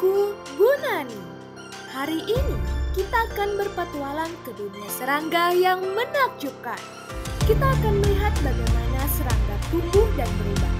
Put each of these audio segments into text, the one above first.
Aku Bu Nani. Hari ini kita akan berpetualang ke dunia serangga yang menakjubkan. Kita akan melihat bagaimana serangga tumbuh dan berubah,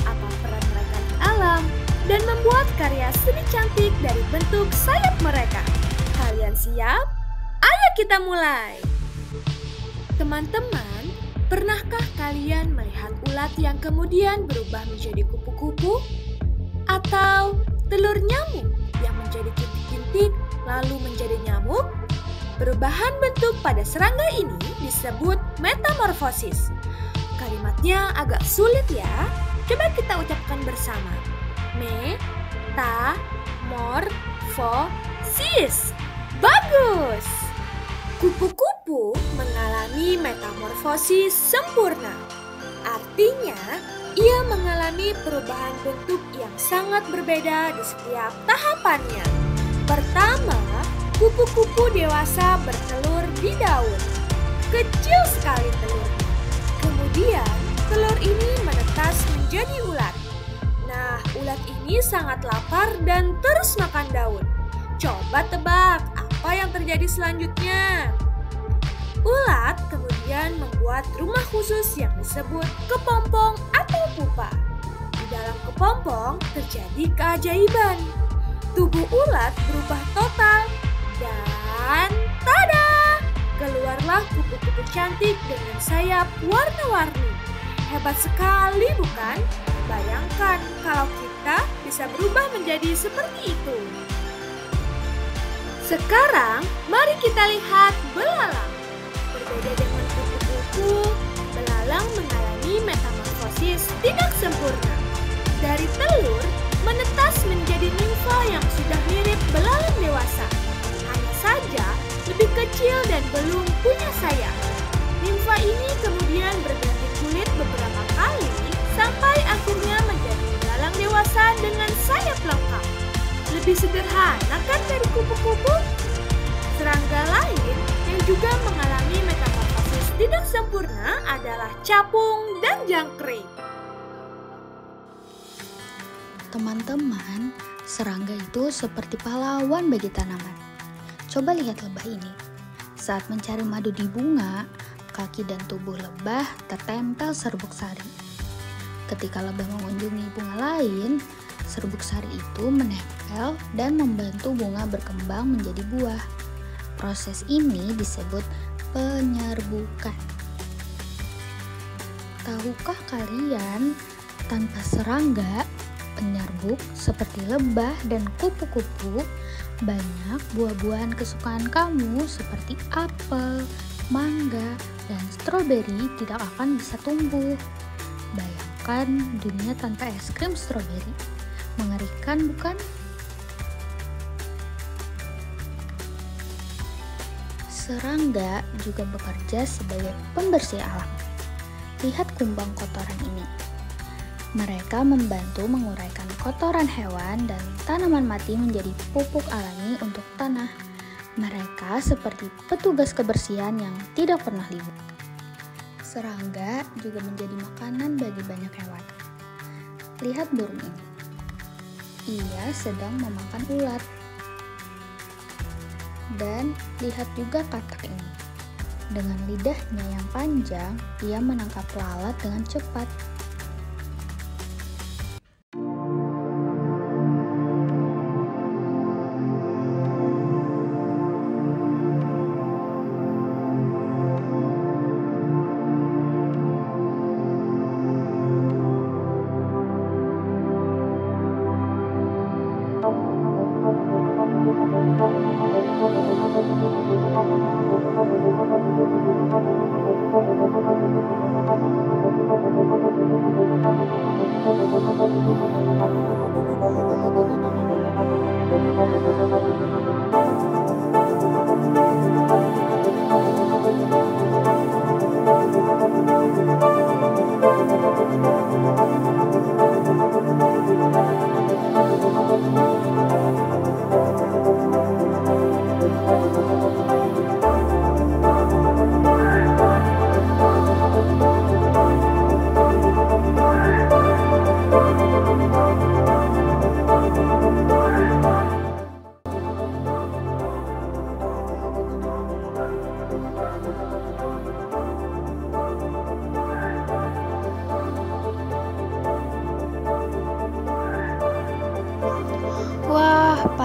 apa peran mereka di alam, dan membuat karya seni cantik dari bentuk sayap mereka. Kalian siap? Ayo kita mulai! Teman-teman, pernahkah kalian melihat ulat yang kemudian berubah menjadi kupu-kupu? Atau telur nyamuk yang menjadi kintik-kintik lalu menjadi nyamuk? Perubahan bentuk pada serangga ini disebut metamorfosis. Kalimatnya agak sulit ya. Coba kita ucapkan bersama. Metamorfosis. Bagus! Kupu-kupu mengalami metamorfosis sempurna. Artinya, ia mengalami perubahan bentuk yang sangat berbeda di setiap tahapannya. Pertama, kupu-kupu dewasa bertelur di daun. Kecil sekali telurnya. Kemudian, telur ini menetas menjadi ulat. Nah, ulat ini sangat lapar dan terus makan daun. Coba tebak, apa yang terjadi selanjutnya? Ulat kemudian membuat rumah khusus yang disebut kepompong atau pupa. Di dalam kepompong terjadi keajaiban. Tubuh ulat berubah total dan tada! Keluarlah kupu-kupu cantik dengan sayap warna-warni. Hebat sekali bukan? Bayangkan kalau kita bisa berubah menjadi seperti itu. Sekarang mari kita lihat belalang. Berbeda dengan kupu-kupu, belalang mengalami metamorfosis tidak sempurna. Dari telur, menetas menjadi nimfa yang sudah mirip belalang dewasa. Hanya saja lebih kecil dan belum punya sayap. Nimfa ini kemudian berganti kulit beberapa kali sampai akhirnya menjadi belalang dewasa dengan sayap lengkap. Lebih sederhana kan dari kupu-kupu? Serangga lain yang juga mengalami metamorfosis tidak sempurna adalah capung dan jangkrik. Teman-teman, serangga itu seperti pahlawan bagi tanaman. Coba lihat lebah ini. Saat mencari madu di bunga, kaki dan tubuh lebah tertempel serbuk sari. Ketika lebah mengunjungi bunga lain, serbuk sari itu menempel dan membantu bunga berkembang menjadi buah. Proses ini disebut penyerbukan. Tahukah kalian, tanpa serangga, penyerbuk seperti lebah dan kupu-kupu, banyak buah-buahan kesukaan kamu seperti apel, mangga, dan stroberi tidak akan bisa tumbuh. Bayangkan dunia tanpa es krim stroberi. Mengerikan bukan? Serangga juga bekerja sebagai pembersih alam. Lihat kumbang kotoran ini. Mereka membantu menguraikan kotoran hewan dan tanaman mati menjadi pupuk alami untuk tanah. Mereka seperti petugas kebersihan yang tidak pernah libur. Serangga juga menjadi makanan bagi banyak hewan. Lihat burung ini. Ia sedang memakan ulat. Dan lihat juga katak ini. Dengan lidahnya yang panjang, ia menangkap lalat dengan cepat.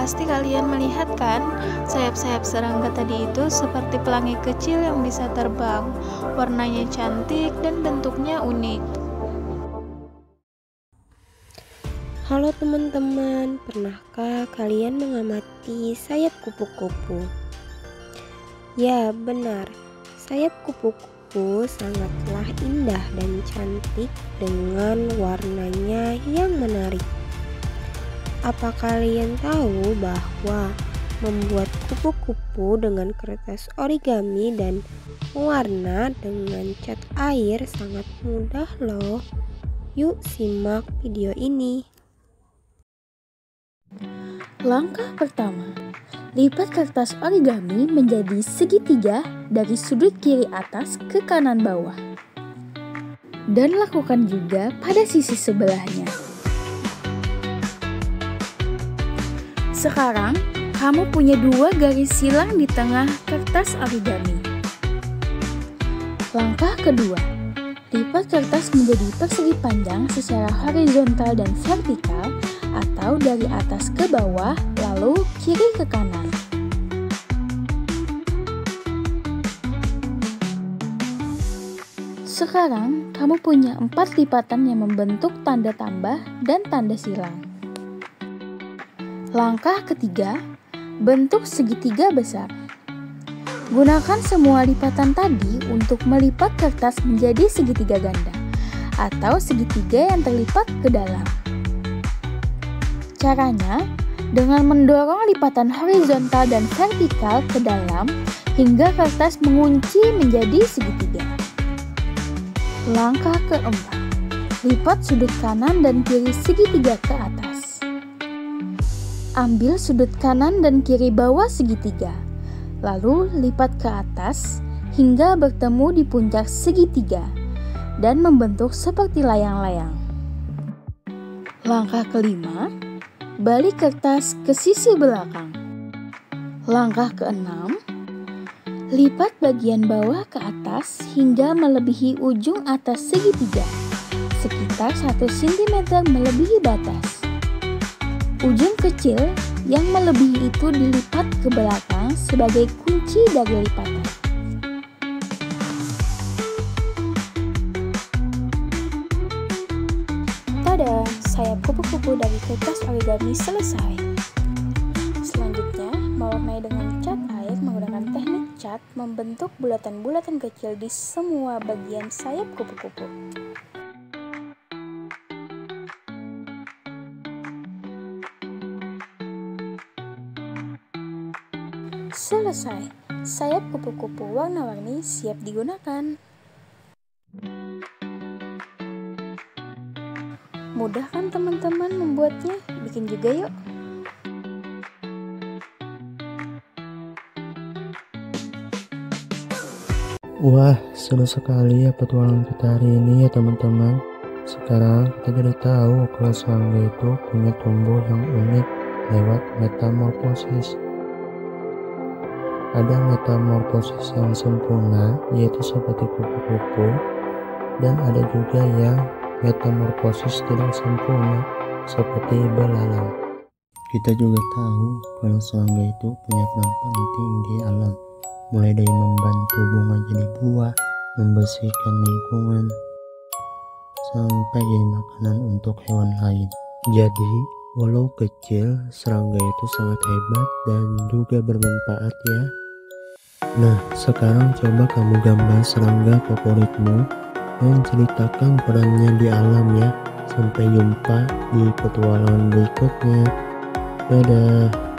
Pasti kalian melihat kan, sayap-sayap serangga tadi itu seperti pelangi kecil yang bisa terbang. Warnanya cantik dan bentuknya unik. Halo teman-teman, pernahkah kalian mengamati sayap kupu-kupu? Ya, benar. Sayap kupu-kupu sangatlah indah dan cantik dengan warnanya yang menarik. Apa kalian tahu bahwa membuat kupu-kupu dengan kertas origami dan mewarna dengan cat air sangat mudah loh? Yuk simak video ini. Langkah pertama, lipat kertas origami menjadi segitiga dari sudut kiri atas ke kanan bawah. Dan lakukan juga pada sisi sebelahnya. Sekarang, kamu punya 2 garis silang di tengah kertas origami. Langkah kedua, lipat kertas menjadi persegi panjang secara horizontal dan vertikal atau dari atas ke bawah lalu kiri ke kanan. Sekarang kamu punya 4 lipatan yang membentuk tanda tambah dan tanda silang. Langkah ketiga, bentuk segitiga besar. Gunakan semua lipatan tadi untuk melipat kertas menjadi segitiga ganda atau segitiga yang terlipat ke dalam. Caranya, dengan mendorong lipatan horizontal dan vertikal ke dalam hingga kertas mengunci menjadi segitiga. Langkah keempat, lipat sudut kanan dan kiri segitiga ke atas. Ambil sudut kanan dan kiri bawah segitiga, lalu lipat ke atas hingga bertemu di puncak segitiga dan membentuk seperti layang-layang. Langkah kelima, balik kertas ke sisi belakang. Langkah keenam, lipat bagian bawah ke atas hingga melebihi ujung atas segitiga, sekitar 1 cm melebihi batas. Ujung kecil yang melebihi itu dilipat ke belakang sebagai kunci dari lipatan. Tada, sayap kupu-kupu dari kertas origami selesai. Selanjutnya, mewarnai dengan cat air menggunakan teknik cat membentuk bulatan-bulatan kecil di semua bagian sayap kupu-kupu. Selesai, sayap kupu-kupu warna-warni siap digunakan. Mudah kan teman-teman membuatnya? Bikin juga yuk. Wah, seru sekali ya petualangan kita hari ini ya teman-teman. Sekarang kita jadi tahu kalau serangga itu punya tumbuh yang unik lewat metamorfosis. Ada metamorfosis yang sempurna, yaitu seperti kupu-kupu, dan ada juga yang metamorfosis tidak sempurna, seperti belalang. Kita juga tahu kalau serangga itu punya peran penting di alam, mulai dari membantu bunga jadi buah, membersihkan lingkungan, sampai jadi makanan untuk hewan lain. Jadi, walau kecil, serangga itu sangat hebat dan juga bermanfaat ya. Nah, sekarang coba kamu gambar serangga favoritmu dan ceritakan perannya di alam ya. Sampai jumpa di petualangan berikutnya. Dadah.